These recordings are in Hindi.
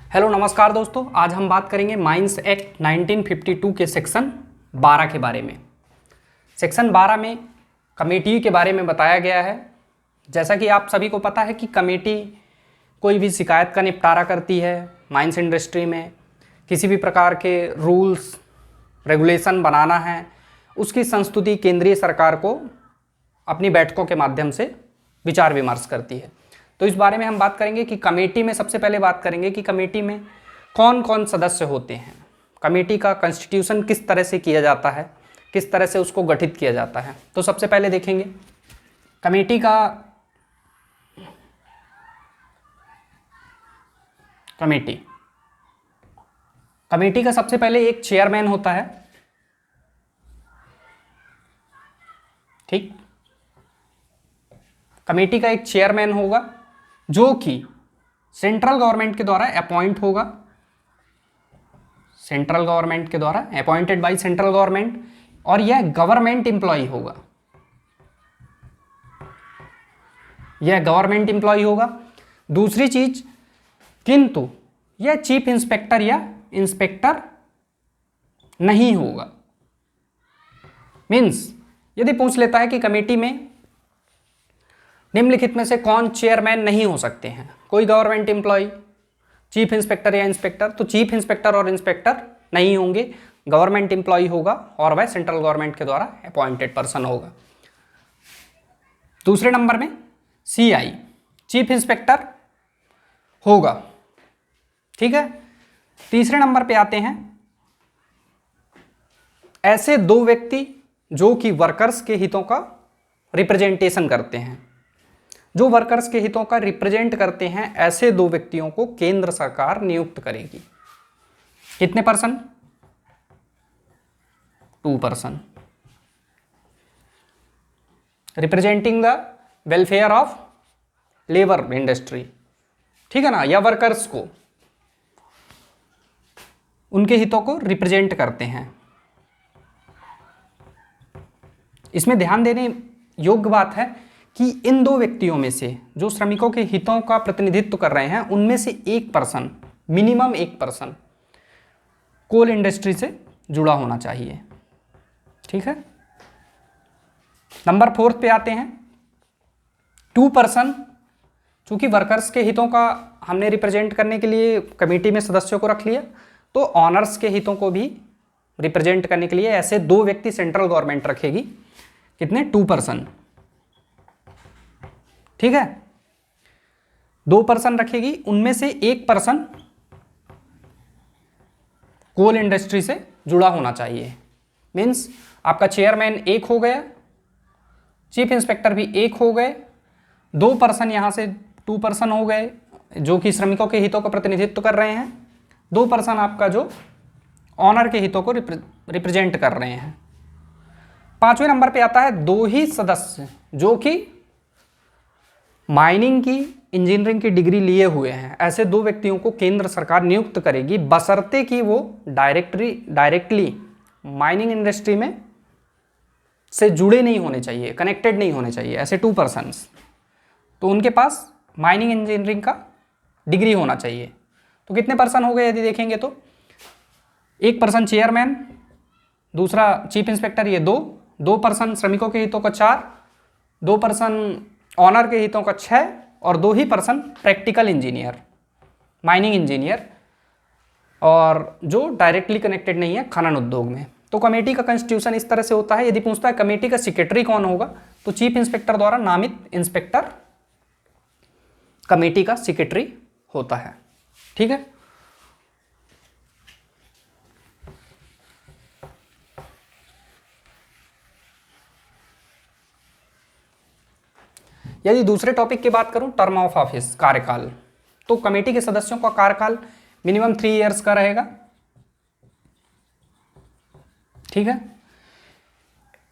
हेलो नमस्कार दोस्तों, आज हम बात करेंगे माइंस एक्ट 1952 के सेक्शन 12 के बारे में। सेक्शन 12 में कमेटी के बारे में बताया गया है। जैसा कि आप सभी को पता है कि कमेटी कोई भी शिकायत का निपटारा करती है। माइंस इंडस्ट्री में किसी भी प्रकार के रूल्स रेगुलेशन बनाना है, उसकी संस्तुति केंद्रीय सरकार को अपनी बैठकों के माध्यम से विचार विमर्श करती है। तो इस बारे में हम बात करेंगे कि कमेटी में सबसे पहले बात करेंगे कि कमेटी में कौन कौन सदस्य होते हैं, कमेटी का कॉन्स्टिट्यूशन किस तरह से किया जाता है, किस तरह से उसको गठित किया जाता है। तो सबसे पहले देखेंगे कमेटी का सबसे पहले एक चेयरमैन होता है। ठीक, कमेटी का एक चेयरमैन होगा जो कि सेंट्रल गवर्नमेंट के द्वारा अपॉइंट होगा, सेंट्रल गवर्नमेंट के द्वारा अपॉइंटेड बाय सेंट्रल गवर्नमेंट, और यह गवर्नमेंट एम्प्लॉय होगा, यह गवर्नमेंट एम्प्लॉय होगा। दूसरी चीज, किंतु यह चीफ इंस्पेक्टर या इंस्पेक्टर नहीं होगा। मीन्स यदि पूछ लेता है कि कमेटी में निम्नलिखित में से कौन चेयरमैन नहीं हो सकते हैं, कोई गवर्नमेंट एम्प्लॉय, चीफ इंस्पेक्टर या इंस्पेक्टर, तो चीफ इंस्पेक्टर और इंस्पेक्टर नहीं होंगे, गवर्नमेंट एम्प्लॉय होगा और वह सेंट्रल गवर्नमेंट के द्वारा अपॉइंटेड पर्सन होगा। दूसरे नंबर में सीआई चीफ इंस्पेक्टर होगा। ठीक है। तीसरे नंबर पे आते हैं ऐसे दो व्यक्ति जो कि वर्कर्स के हितों का रिप्रेजेंटेशन करते हैं, जो वर्कर्स के हितों का रिप्रेजेंट करते हैं, ऐसे दो व्यक्तियों को केंद्र सरकार नियुक्त करेगी। कितने person? 2 person, representing the welfare of labour industry. ठीक है ना, या वर्कर्स को, उनके हितों को रिप्रेजेंट करते हैं। इसमें ध्यान देने योग्य बात है कि इन दो व्यक्तियों में से जो श्रमिकों के हितों का प्रतिनिधित्व कर रहे हैं, उनमें से एक पर्सन, मिनिमम एक पर्सन कोल इंडस्ट्री से जुड़ा होना चाहिए। ठीक है। नंबर 4 पे आते हैं 2 पर्सन। चूंकि वर्कर्स के हितों का हमने रिप्रेजेंट करने के लिए कमेटी में सदस्यों को रख लिया, तो ऑनर्स के हितों को भी रिप्रेजेंट करने के लिए ऐसे 2 व्यक्ति सेंट्रल गवर्नमेंट रखेगी। कितने? 2 पर्सन। ठीक है, 2 पर्सन रखेगी, उनमें से एक पर्सन कोल इंडस्ट्री से जुड़ा होना चाहिए। मीन्स आपका चेयरमैन एक हो गया, चीफ इंस्पेक्टर भी एक हो गए, 2 पर्सन यहां से 2 पर्सन हो गए जो कि श्रमिकों के हितों का प्रतिनिधित्व कर रहे हैं, 2 पर्सन आपका जो ऑनर के हितों को रिप्रेजेंट कर रहे हैं। 5वें नंबर पे आता है 2 ही सदस्य जो कि माइनिंग की, इंजीनियरिंग की डिग्री लिए हुए हैं। ऐसे 2 व्यक्तियों को केंद्र सरकार नियुक्त करेगी, बशर्ते कि वो डायरेक्टली माइनिंग इंडस्ट्री में से जुड़े नहीं होने चाहिए, कनेक्टेड नहीं होने चाहिए। ऐसे 2 पर्सन्स, तो उनके पास माइनिंग इंजीनियरिंग का डिग्री होना चाहिए। तो कितने पर्सन हो गए यदि देखेंगे तो? एक पर्सन चेयरमैन, दूसरा चीफ इंस्पेक्टर, ये 2 पर्सन श्रमिकों के हितों का 4, 2 पर्सन ऑनर के हितों का 6, और 2 ही person practical engineer, mining engineer, और जो डायरेक्टली कनेक्टेड नहीं है खनन उद्योग में। तो कमेटी का कॉन्स्टिट्यूशन इस तरह से होता है। यदि पूछता है कमेटी का सेक्रेटरी कौन होगा, तो चीफ इंस्पेक्टर द्वारा नामित इंस्पेक्टर कमेटी का सेक्रेटरी होता है। ठीक है। यदि दूसरे टॉपिक की बात करूं, टर्म ऑफ ऑफिस, कार्यकाल, तो कमेटी के सदस्यों का कार्यकाल मिनिमम 3 इयर्स का रहेगा। ठीक है।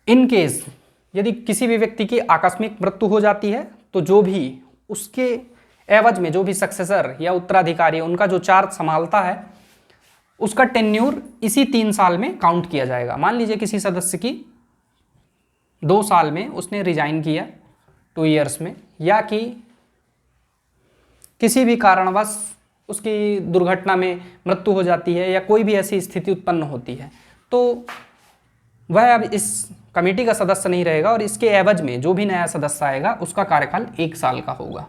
इन केस यदि किसी भी व्यक्ति की आकस्मिक मृत्यु हो जाती है, तो जो भी उसके एवज में जो भी सक्सेसर या उत्तराधिकारी उनका जो चार्ज संभालता है, उसका टेन्यूर इसी 3 साल में काउंट किया जाएगा। मान लीजिए किसी सदस्य की 2 साल में उसने रिजाइन किया, 2 इयर्स में, या कि किसी भी कारणवश उसकी दुर्घटना में मृत्यु हो जाती है या कोई भी ऐसी स्थिति उत्पन्न होती है, तो वह अब इस कमेटी का सदस्य नहीं रहेगा और इसके एवज में जो भी नया सदस्य आएगा उसका कार्यकाल 1 साल का होगा।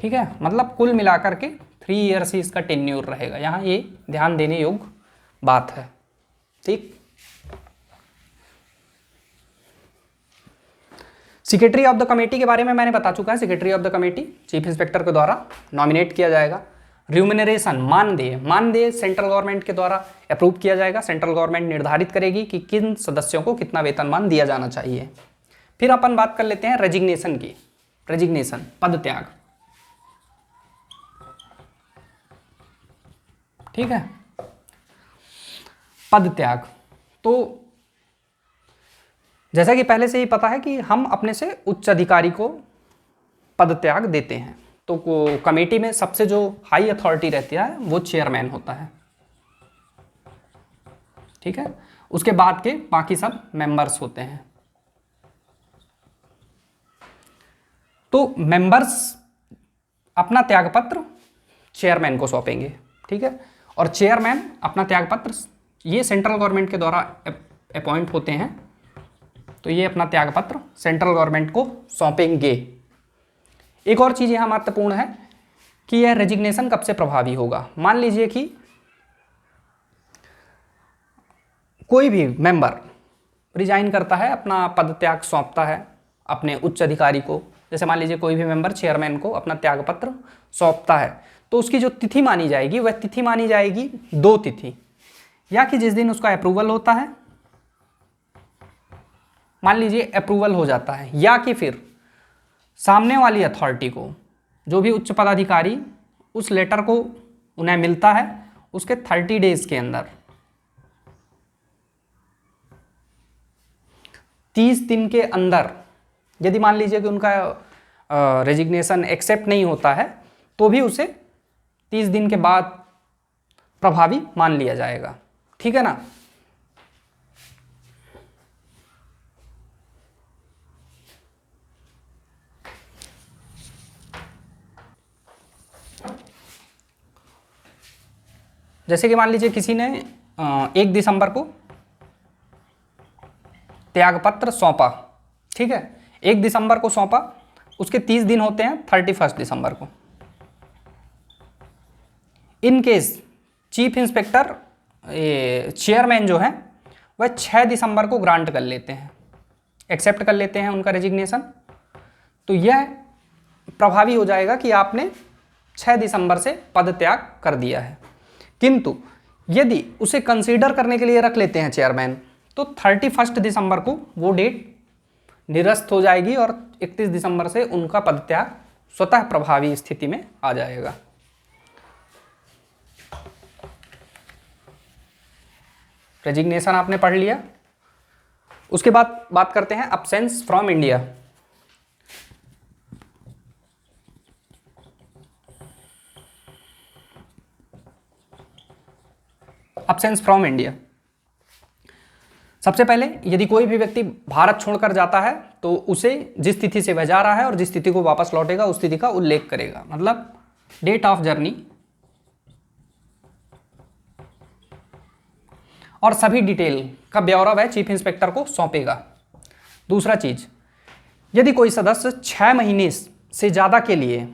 ठीक है, मतलब कुल मिलाकर के 3 ईयर्स ही इसका टेन्योर रहेगा। यहाँ ये ध्यान देने योग्य बात है। ठीक, सेक्रेटरी ऑफ द कमेटी के बारे में मैंने बता चुका है। Secretary of the committee chief inspector के द्वारा नॉमिनेट किया जाएगा। रिम्यूनरेशन, मानदेय सेंट्रल गवर्नमेंट के द्वारा अप्रूव किया जाएगा। सेंट्रल गवर्नमेंट निर्धारित करेगी कि किन सदस्यों को कितना वेतनमान दिया जाना चाहिए। फिर अपन बात कर लेते हैं रेजिग्नेशन की। रेजिग्नेशन, पद त्याग। ठीक है, पद त्याग। तो जैसा कि पहले से ही पता है कि हम अपने से उच्च अधिकारी को पद त्याग देते हैं, तो कमेटी में सबसे जो हाई अथॉरिटी रहती है वो चेयरमैन होता है। ठीक है, उसके बाद के बाकी सब मेंबर्स होते हैं। तो मेंबर्स अपना त्यागपत्र चेयरमैन को सौंपेंगे। ठीक है, और चेयरमैन अपना त्यागपत्र, ये सेंट्रल गवर्नमेंट के द्वारा अपॉइंट होते हैं, तो ये अपना त्यागपत्र सेंट्रल गवर्नमेंट को सौंपेंगे। एक और चीज़ यहाँ महत्वपूर्ण है कि यह रेजिग्नेशन कब से प्रभावी होगा। मान लीजिए कि कोई भी मेंबर रिजाइन करता है, अपना पद त्याग सौंपता है अपने उच्च अधिकारी को। जैसे मान लीजिए कोई भी मेंबर चेयरमैन को अपना त्यागपत्र सौंपता है, तो उसकी जो तिथि मानी जाएगी वह तिथि मानी जाएगी 2 तिथि, या कि जिस दिन उसका अप्रूवल होता है, मान लीजिए अप्रूवल हो जाता है, या कि फिर सामने वाली अथॉरिटी को, जो भी उच्च पदाधिकारी उस लेटर को उन्हें मिलता है, उसके 30 डेज के अंदर, 30 दिन के अंदर यदि मान लीजिए कि उनका रेजिग्नेशन एक्सेप्ट नहीं होता है, तो भी उसे 30 दिन के बाद प्रभावी मान लिया जाएगा। ठीक है ना। जैसे कि मान लीजिए किसी ने 1 दिसंबर को त्यागपत्र सौंपा। ठीक है, 1 दिसंबर को सौंपा, उसके 30 दिन होते हैं 31 दिसंबर को। In case chief inspector chairman जो है वह 6 दिसंबर को ग्रांट कर लेते हैं, एक्सेप्ट कर लेते हैं उनका रेजिग्नेशन, तो यह प्रभावी हो जाएगा कि आपने 6 दिसंबर से पद त्याग कर दिया है। किंतु यदि उसे कंसीडर करने के लिए रख लेते हैं चेयरमैन, तो 31 दिसंबर को वो डेट निरस्त हो जाएगी और 31 दिसंबर से उनका पद त्याग स्वतः प्रभावी स्थिति में आ जाएगा। रेजिग्नेशन आपने पढ़ लिया। उसके बाद बात करते हैं absence from India. Absence from India, सबसे पहले यदि कोई भी व्यक्ति भारत छोड़कर जाता है तो उसे जिस तिथि से वह जा रहा है और जिस तिथि को वापस लौटेगा उस तिथि का उल्लेख करेगा, मतलब डेट ऑफ जर्नी और सभी डिटेल का ब्यौरा वह चीफ इंस्पेक्टर को सौंपेगा। दूसरा चीज, यदि कोई सदस्य 6 महीने से ज़्यादा के लिए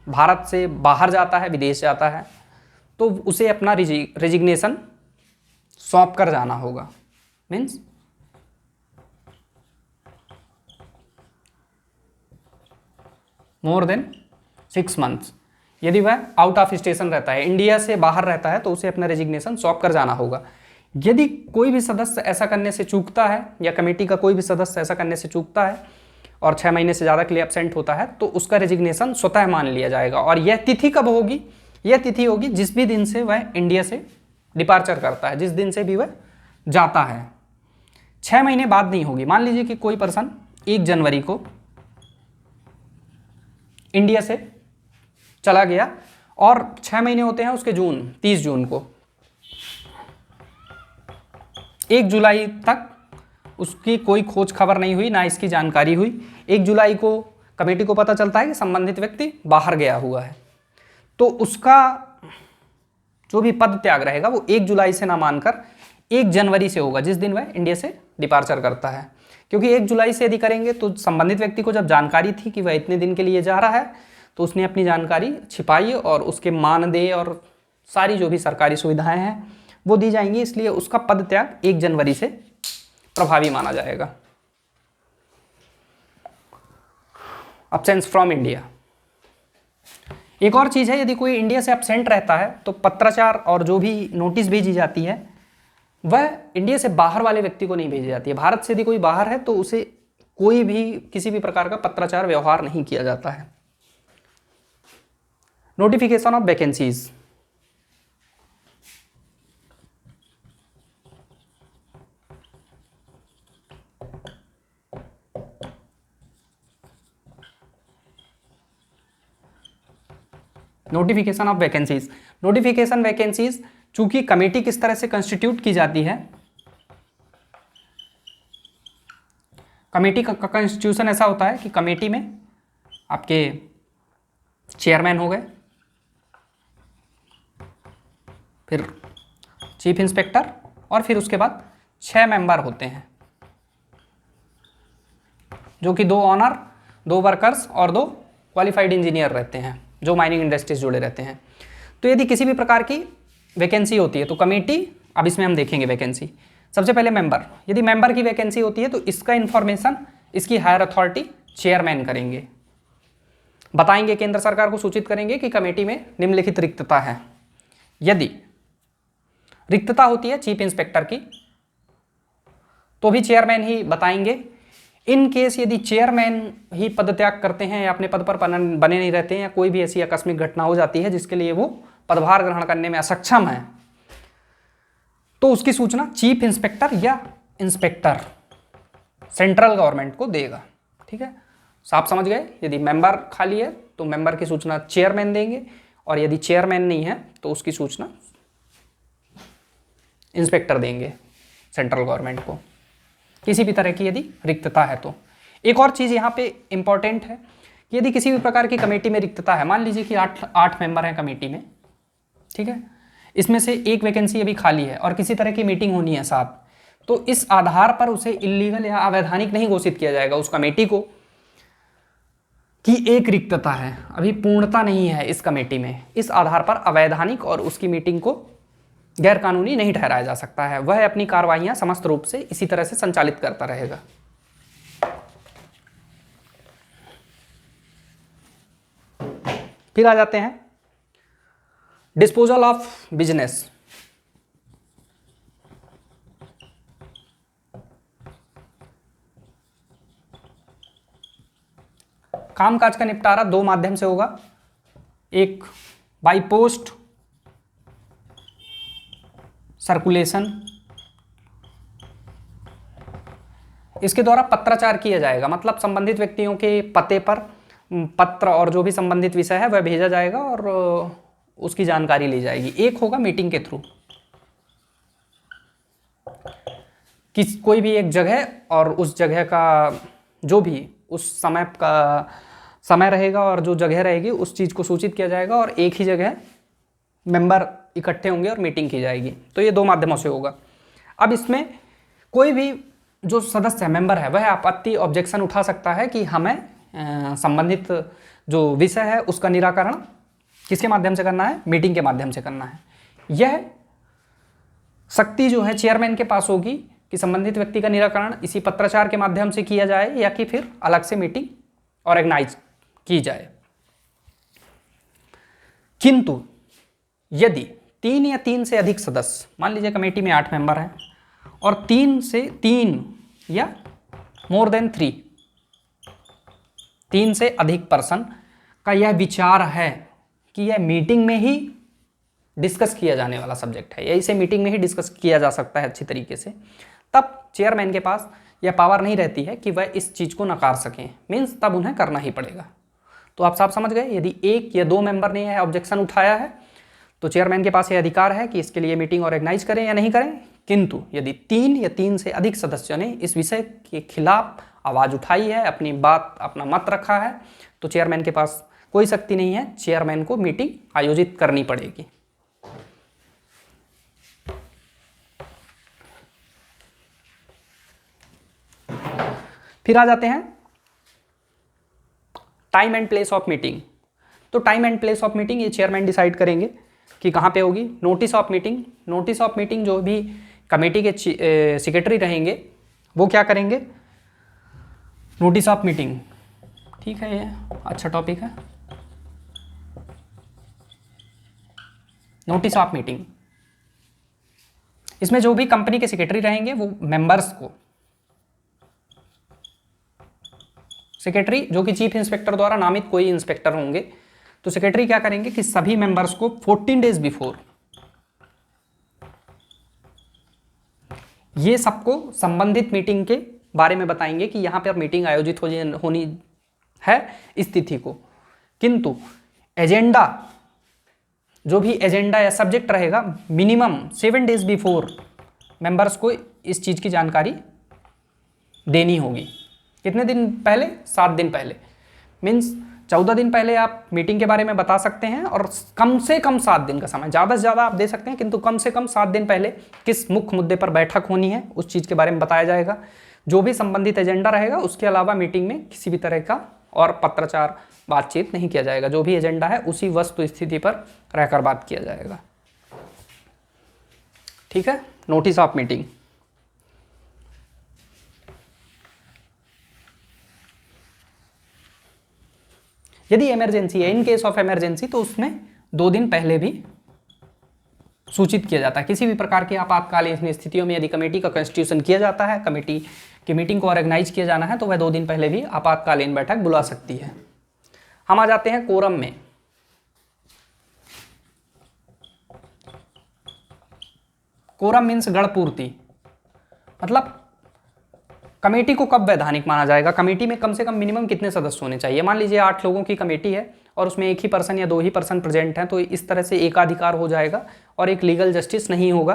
भारत से बाहर जाता है, विदेश जाता है, तो उसे अपना रेजिग्नेशन सौंप कर जाना होगा। Means more than 6 months. यदि वह आउट ऑफ स्टेशन रहता है, इंडिया से बाहर रहता है, तो उसे अपना रेजिग्नेशन सौंप कर जाना होगा। यदि कोई भी सदस्य ऐसा करने से चूकता है या कमेटी का कोई भी सदस्य ऐसा करने से चूकता है और 6 महीने से ज़्यादा के लिए एब्सेंट होता है, तो उसका रेजिग्नेशन स्वतः मान लिया जाएगा। और यह तिथि कब होगी? यह तिथि होगी जिस भी दिन से वह इंडिया से डिपार्चर करता है, जिस दिन से भी वह जाता है। 6 महीने बाद नहीं होगी। मान लीजिए कि कोई पर्सन 1 जनवरी को इंडिया से चला गया और 6 महीने होते हैं उसके जून, 30 जून को, 1 जुलाई तक उसकी कोई खोज खबर नहीं हुई, ना इसकी जानकारी हुई। 1 जुलाई को कमेटी को पता चलता है कि संबंधित व्यक्ति बाहर गया हुआ है, तो उसका जो भी पद त्याग रहेगा वो 1 जुलाई से ना मानकर 1 जनवरी से होगा, जिस दिन वह इंडिया से डिपार्चर करता है। क्योंकि 1 जुलाई से यदि करेंगे तो संबंधित व्यक्ति को जब जानकारी थी कि वह इतने दिन के लिए जा रहा है तो उसने अपनी जानकारी छिपाई और उसके मानदेय और सारी जो भी सरकारी सुविधाएं हैं वो दी जाएंगी, इसलिए उसका पद त्याग 1 जनवरी से प्रभावी माना जाएगा। Absence from India. एक और चीज़ है, यदि कोई इंडिया से एब्सेंट रहता है तो पत्राचार और जो भी नोटिस भेजी जाती है वह इंडिया से बाहर वाले व्यक्ति को नहीं भेजी जाती है। भारत से यदि कोई बाहर है तो उसे कोई भी किसी भी प्रकार का पत्राचार व्यवहार नहीं किया जाता है। Notification of vacancies. Notification of vacancies. Notification vacancies चूंकि कमेटी किस तरह से कंस्टिट्यूट की जाती है, कमेटी का कंस्टिट्यूशन ऐसा होता है कि कमेटी में आपके चेयरमैन हो गए, फिर चीफ इंस्पेक्टर और फिर उसके बाद 6 मेंबर होते हैं जो कि 2 ऑनर, 2 वर्कर्स और 2 क्वालिफाइड इंजीनियर रहते हैं जो माइनिंग इंडस्ट्री से जुड़े रहते हैं। तो यदि किसी भी प्रकार की वैकेंसी होती है तो कमेटी, अब इसमें हम देखेंगे वैकेंसी। सबसे पहले मेंबर, यदि मेंबर की वैकेंसी होती है तो इसका इंफॉर्मेशन इसकी हायर अथॉरिटी चेयरमैन करेंगे, बताएंगे, केंद्र सरकार को सूचित करेंगे कि कमेटी में निम्नलिखित रिक्तता है। यदि रिक्तता होती है चीफ इंस्पेक्टर की तो भी चेयरमैन ही बताएंगे। इन केस यदि चेयरमैन ही पदत्याग करते हैं या अपने पद पर बने नहीं रहते हैं या कोई भी ऐसी आकस्मिक घटना हो जाती है जिसके लिए वो पदभार ग्रहण करने में असक्षम है तो उसकी सूचना चीफ इंस्पेक्टर या इंस्पेक्टर सेंट्रल गवर्नमेंट को देगा। ठीक है, साफ समझ गए। यदि मेंबर खाली है तो मेंबर की सूचना चेयरमैन देंगे और यदि चेयरमैन नहीं है तो उसकी सूचना इंस्पेक्टर देंगे सेंट्रल गवर्नमेंट को, किसी भी तरह की यदि रिक्तता है तो। एक और चीज़ यहाँ पे इंपॉर्टेंट है कि यदि किसी भी प्रकार की कमेटी में रिक्तता है, मान लीजिए कि 8 मेंबर हैं कमेटी में, ठीक है, इसमें से एक वैकेंसी अभी खाली है और किसी तरह की मीटिंग होनी है 7, तो इस आधार पर उसे इलीगल या अवैधानिक नहीं घोषित किया जाएगा उस कमेटी को कि एक रिक्तता है, अभी पूर्णता नहीं है इस कमेटी में। इस आधार पर अवैधानिक और उसकी मीटिंग को गैरकानूनी नहीं ठहराया जा सकता है। वह अपनी कार्रवाइयां समस्त रूप से इसी तरह से संचालित करता रहेगा। फिर आ जाते हैं डिस्पोजल ऑफ बिजनेस। कामकाज का निपटारा 2 माध्यम से होगा, एक बाई पोस्ट सर्कुलेशन, इसके द्वारा पत्राचार किया जाएगा, मतलब संबंधित व्यक्तियों के पते पर पत्र और जो भी संबंधित विषय है वह भेजा जाएगा और उसकी जानकारी ली जाएगी। एक होगा मीटिंग के थ्रू, किस कोई भी एक जगह और उस जगह का जो भी उस समय का समय रहेगा और जो जगह रहेगी उस चीज़ को सूचित किया जाएगा और एक ही जगह मेंबर इकट्ठे होंगे और मीटिंग की जाएगी। तो ये 2 माध्यमों से होगा। अब इसमें कोई भी जो सदस्य मेंबर है वह आपत्ति ऑब्जेक्शन उठा सकता है कि हमें संबंधित जो विषय है उसका निराकरण किसके माध्यम से करना है, मीटिंग के माध्यम से करना है। यह शक्ति जो है चेयरमैन के पास होगी कि संबंधित व्यक्ति का निराकरण इसी पत्राचार के माध्यम से किया जाए या कि फिर अलग से मीटिंग ऑर्गेनाइज की जाए। किंतु यदि 3 या 3 से अधिक सदस्य, मान लीजिए कमेटी में 8 मेंबर हैं और 3 या मोर देन 3 से अधिक पर्सन का यह विचार है कि यह मीटिंग में ही डिस्कस किया जाने वाला सब्जेक्ट है या इसे मीटिंग में ही डिस्कस किया जा सकता है अच्छी तरीके से, तब चेयरमैन के पास यह पावर नहीं रहती है कि वह इस चीज़ को नकार सकें। मीन्स तब उन्हें करना ही पड़ेगा। तो आप साफ समझ गए, यदि 1 या 2 मेंबर ने यह ऑब्जेक्शन उठाया है तो चेयरमैन के पास यह अधिकार है कि इसके लिए मीटिंग ऑर्गेनाइज करें या नहीं करें। किंतु यदि 3 या 3 से अधिक सदस्यों ने इस विषय के खिलाफ आवाज़ उठाई है, अपनी बात, अपना मत रखा है, तो चेयरमैन के पास कोई शक्ति नहीं है, चेयरमैन को मीटिंग आयोजित करनी पड़ेगी। फिर आ जाते हैं time and place of meeting. तो time and place of meeting ये चेयरमैन डिसाइड करेंगे कि कहाँ पे होगी। Notice of meeting, notice of meeting जो भी कमेटी के सेक्रेटरी रहेंगे वो क्या करेंगे, नोटिस ऑफ मीटिंग, ठीक है ये अच्छा टॉपिक है, नोटिस ऑफ मीटिंग। इसमें जो भी कंपनी के सेक्रेटरी रहेंगे वो मेंबर्स को, सेक्रेटरी जो कि चीफ इंस्पेक्टर द्वारा नामित कोई इंस्पेक्टर होंगे, तो सेक्रेटरी क्या करेंगे कि सभी मेंबर्स को 14 डेज बिफोर ये सबको संबंधित मीटिंग के बारे में बताएंगे कि यहाँ पर मीटिंग आयोजित होनी है इस तिथि को। किंतु एजेंडा, जो भी एजेंडा या सब्जेक्ट रहेगा, मिनिमम 7 डेज बिफोर मेंबर्स को इस चीज़ की जानकारी देनी होगी। कितने दिन पहले? 7 दिन पहले, मीन्स 14 दिन पहले आप मीटिंग के बारे में बता सकते हैं और कम से कम 7 दिन का समय, ज़्यादा से ज़्यादा आप दे सकते हैं, किंतु कम से कम 7 दिन पहले किस मुख्य मुद्दे पर बैठक होनी है उस चीज़ के बारे में बताया जाएगा। जो भी संबंधित एजेंडा रहेगा उसके अलावा मीटिंग में किसी भी तरह का और पत्राचार बातचीत नहीं किया जाएगा। जो भी एजेंडा है उसी वस्तु स्थिति पर रहकर बात किया जाएगा। ठीक है, नोटिस ऑफ मीटिंग। यदि इमरजेंसी है, इन केस ऑफ इमरजेंसी, तो उसमें 2 दिन पहले भी सूचित किया जाता है। किसी भी प्रकार की आपातकालीन स्थितियों में यदि कमेटी का कॉन्स्टिट्यूशन किया जाता है, कमेटी की मीटिंग को ऑर्गेनाइज किया जाना है, तो वह 2 दिन पहले भी आपातकालीन बैठक बुला सकती है। हम आ जाते हैं कोरम में। कोरम मीन्स गणपूर्ति, मतलब कमेटी को कब वैधानिक माना जाएगा, कमेटी में कम से कम मिनिमम कितने सदस्य होने चाहिए। मान लीजिए 8 लोगों की कमेटी है और उसमें 1 ही पर्सन या 2 ही पर्सन प्रेजेंट हैं, तो इस तरह से एकाधिकार हो जाएगा और एक लीगल जस्टिस नहीं होगा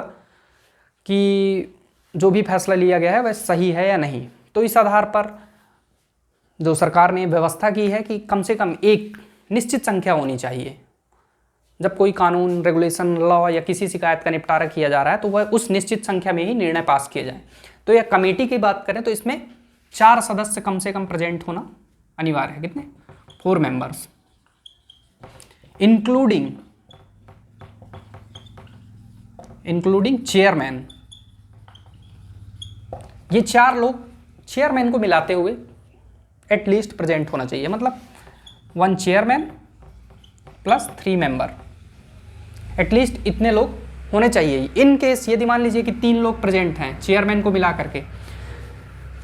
कि जो भी फैसला लिया गया है वह सही है या नहीं। तो इस आधार पर जो सरकार ने व्यवस्था की है कि कम से कम एक निश्चित संख्या होनी चाहिए। जब कोई कानून, रेगुलेशन, लॉ या किसी शिकायत का निपटारा किया जा रहा है तो वह उस निश्चित संख्या में ही निर्णय पास किए जाए। तो यह कमेटी की बात करें तो इसमें 4 सदस्य कम से कम प्रेजेंट होना अनिवार्य है। कितने? 4 मेंबर्स, इंक्लूडिंग चेयरमैन। ये 4 लोग चेयरमैन को मिलाते हुए एटलीस्ट प्रेजेंट होना चाहिए, मतलब 1 चेयरमैन प्लस 3 मेंबर, एटलीस्ट इतने लोग होने चाहिए। इन केस यदि मान लीजिए कि 3 लोग प्रेजेंट हैं, चेयरमैन को मिला करके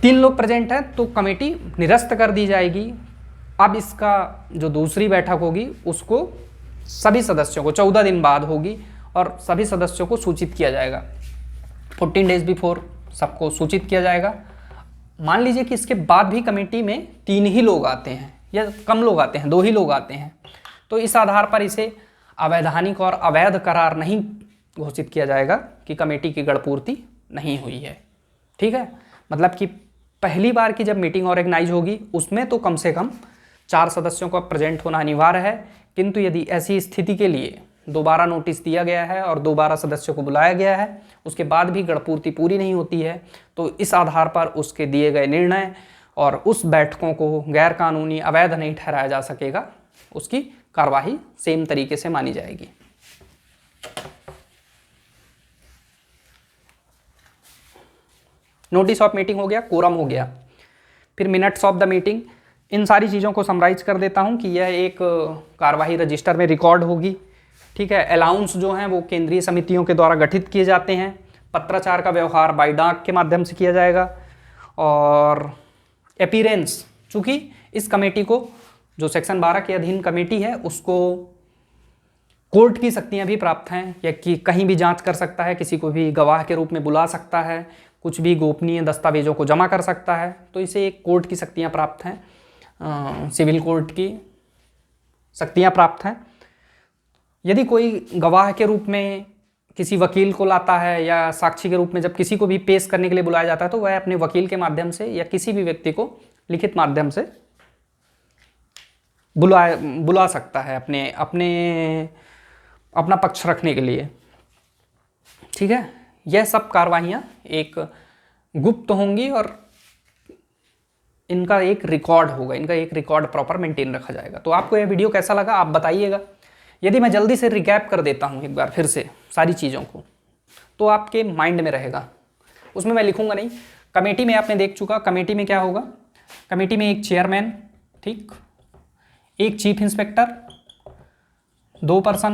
3 लोग प्रेजेंट हैं, तो कमेटी निरस्त कर दी जाएगी। अब इसका जो दूसरी बैठक होगी उसको सभी सदस्यों को 14 दिन बाद होगी और सभी सदस्यों को सूचित किया जाएगा। 14 डेज बिफोर सबको सूचित किया जाएगा। मान लीजिए कि इसके बाद भी कमेटी में 3 ही लोग आते हैं या कम लोग आते हैं, 2 ही लोग आते हैं, तो इस आधार पर इसे अवैधानिक और अवैध करार नहीं घोषित किया जाएगा कि कमेटी की गणपूर्ति नहीं हुई है। ठीक है, मतलब कि पहली बार की जब मीटिंग ऑर्गेनाइज होगी उसमें तो कम से कम 4 सदस्यों का प्रेजेंट होना अनिवार्य है, किंतु यदि ऐसी स्थिति के लिए दोबारा नोटिस दिया गया है और दोबारा सदस्यों को बुलाया गया है, उसके बाद भी गणपूर्ति पूरी नहीं होती है, तो इस आधार पर उसके दिए गए निर्णय और उस बैठकों को गैर कानूनी, अवैध नहीं ठहराया जा सकेगा, उसकी कार्यवाही सेम तरीके से मानी जाएगी। नोटिस ऑफ मीटिंग हो गया, कोरम हो गया, फिर मिनट्स ऑफ द मीटिंग। इन सारी चीज़ों को समराइज कर देता हूं कि यह एक कार्यवाही रजिस्टर में रिकॉर्ड होगी। ठीक है, अलाउंस जो हैं वो केंद्रीय समितियों के द्वारा गठित किए जाते हैं। पत्राचार का व्यवहार बाय डाक के माध्यम से किया जाएगा और अपीयरेंस, चूँकि इस कमेटी को, जो सेक्शन 12 के अधीन कमेटी है, उसको कोर्ट की शक्तियाँ भी प्राप्त हैं, या कि कहीं भी जांच कर सकता है, किसी को भी गवाह के रूप में बुला सकता है, कुछ भी गोपनीय दस्तावेजों को जमा कर सकता है, तो इसे एक कोर्ट की शक्तियाँ प्राप्त हैं, सिविल कोर्ट की शक्तियाँ प्राप्त हैं। यदि कोई गवाह के रूप में किसी वकील को लाता है या साक्षी के रूप में जब किसी को भी पेश करने के लिए बुलाया जाता है, तो वह अपने वकील के माध्यम से या किसी भी व्यक्ति को लिखित माध्यम से बुला सकता है अपने अपने अपना पक्ष रखने के लिए। ठीक है, यह सब कार्रवाइयाँ एक गुप्त होंगी और इनका एक रिकॉर्ड होगा, इनका एक रिकॉर्ड प्रॉपर मेंटेन रखा जाएगा। तो आपको यह वीडियो कैसा लगा आप बताइएगा। यदि मैं जल्दी से रिकैप कर देता हूँ एक बार फिर से सारी चीज़ों को, तो आपके माइंड में रहेगा। उसमें मैं लिखूंगा नहीं। कमेटी में आपने देख चुका, कमेटी में क्या होगा, कमेटी में एक चेयरमैन, ठीक, एक चीफ इंस्पेक्टर, 2 पर्सन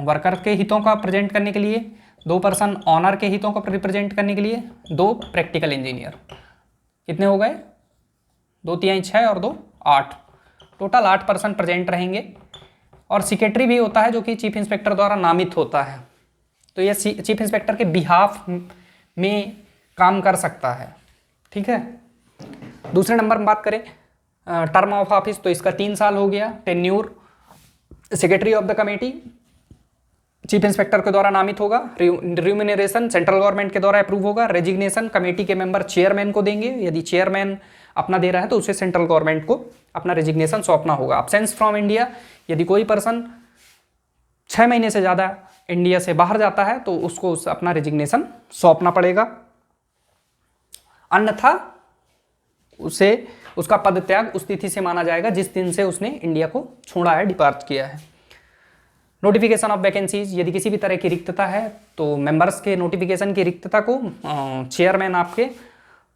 वर्कर के हितों का प्रेजेंट करने के लिए, 2 पर्सन ऑनर के हितों को रिप्रेजेंट करने के लिए, 2 प्रैक्टिकल इंजीनियर। कितने हो गए, 2 3 6 और 2 8, टोटल 8 पर्सन प्रेजेंट रहेंगे। और सेक्रेटरी भी होता है जो कि चीफ इंस्पेक्टर द्वारा नामित होता है। तो यह चीफ इंस्पेक्टर के बिहाफ में काम कर सकता है। ठीक है, दूसरे नंबर में बात करें टर्म ऑफ ऑफिस, तो इसका 3 साल हो गया। Tenure, secretary of the committee chief inspector के द्वारा नामित होगा। रिम्यूनरेशन सेंट्रल गवर्नमेंट के द्वारा अप्रूव होगा। रेजिग्नेशन कमेटी के मेंबर चेयरमैन को देंगे, यदि चेयरमैन अपना दे रहा है तो उसे सेंट्रल गवर्नमेंट को अपना रेजिग्नेशन सौंपना होगा। अब्सेंस फ्रॉम इंडिया, यदि कोई पर्सन 6 महीने से ज़्यादा इंडिया से बाहर जाता है तो उसको अपना रेजिग्नेशन सौंपना पड़ेगा, अन्यथा उसे उसका पद त्याग उस तिथि से माना जाएगा जिस दिन से उसने इंडिया को छोड़ा है, डिपार्ट किया है। नोटिफिकेशन ऑफ वैकेंसीज, यदि किसी भी तरह की रिक्तता है तो मेंबर्स के नोटिफिकेशन की रिक्तता को चेयरमैन आपके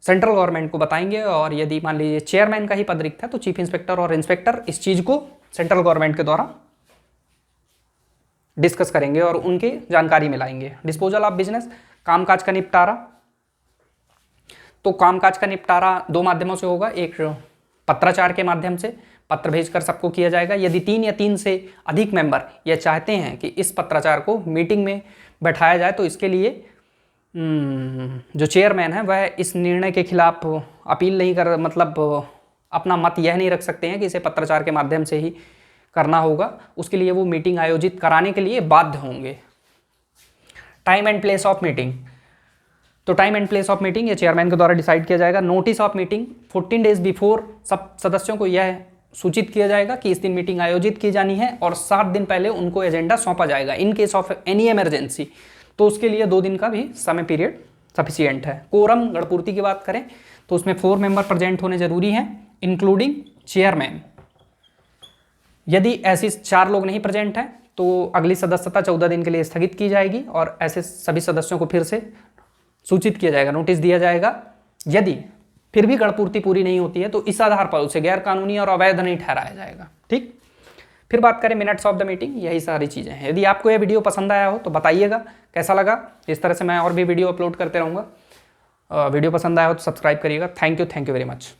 सेंट्रल गवर्नमेंट को बताएंगे, और यदि मान लीजिए चेयरमैन का ही पद रिक्त है तो चीफ इंस्पेक्टर और इंस्पेक्टर इस चीज़ को सेंट्रल गवर्नमेंट के द्वारा डिस्कस करेंगे और उनके जानकारी में लाएंगे। डिस्पोजल ऑफ बिजनेस, कामकाज का निपटारा, तो कामकाज का निपटारा 2 माध्यमों से होगा। एक पत्राचार के माध्यम से पत्र भेजकर सबको किया जाएगा। यदि 3 या 3 से अधिक मेंबर यह चाहते हैं कि इस पत्राचार को मीटिंग में बैठाया जाए तो इसके लिए जो चेयरमैन है वह इस निर्णय के खिलाफ अपील नहीं कर, मतलब अपना मत यह नहीं रख सकते हैं कि इसे पत्राचार के माध्यम से ही करना होगा। उसके लिए वो मीटिंग आयोजित कराने के लिए बाध्य होंगे। Time and place of meeting, तो time and place of meeting ये चेयरमैन के द्वारा डिसाइड किया जाएगा। नोटिस ऑफ मीटिंग 14 डेज बिफोर सब सदस्यों को यह सूचित किया जाएगा कि इस दिन मीटिंग आयोजित की जानी है और 7 दिन पहले उनको एजेंडा सौंपा जाएगा। In case of any emergency तो उसके लिए 2 दिन का भी समय पीरियड सफिशिएंट है। कोरम गणपूर्ति की बात करें तो उसमें 4 मेंबर प्रेजेंट होने जरूरी हैं, इंक्लूडिंग चेयरमैन। यदि ऐसे 4 लोग नहीं प्रेजेंट हैं तो अगली सदस्यता 14 दिन के लिए स्थगित की जाएगी और ऐसे सभी सदस्यों को फिर से सूचित किया जाएगा, नोटिस दिया जाएगा। यदि फिर भी गणपूर्ति पूरी नहीं होती है तो इस आधार पर उसे गैर कानूनी और अवैध नहीं ठहराया जाएगा। ठीक, फिर बात करें मिनट्स ऑफ द मीटिंग, यही सारी चीज़ें हैं। यदि आपको यह वीडियो पसंद आया हो तो बताइएगा कैसा लगा। इस तरह से मैं और भी वीडियो अपलोड करते रहूँगा। वीडियो पसंद आया हो तो सब्सक्राइब करिएगा। Thank you very much.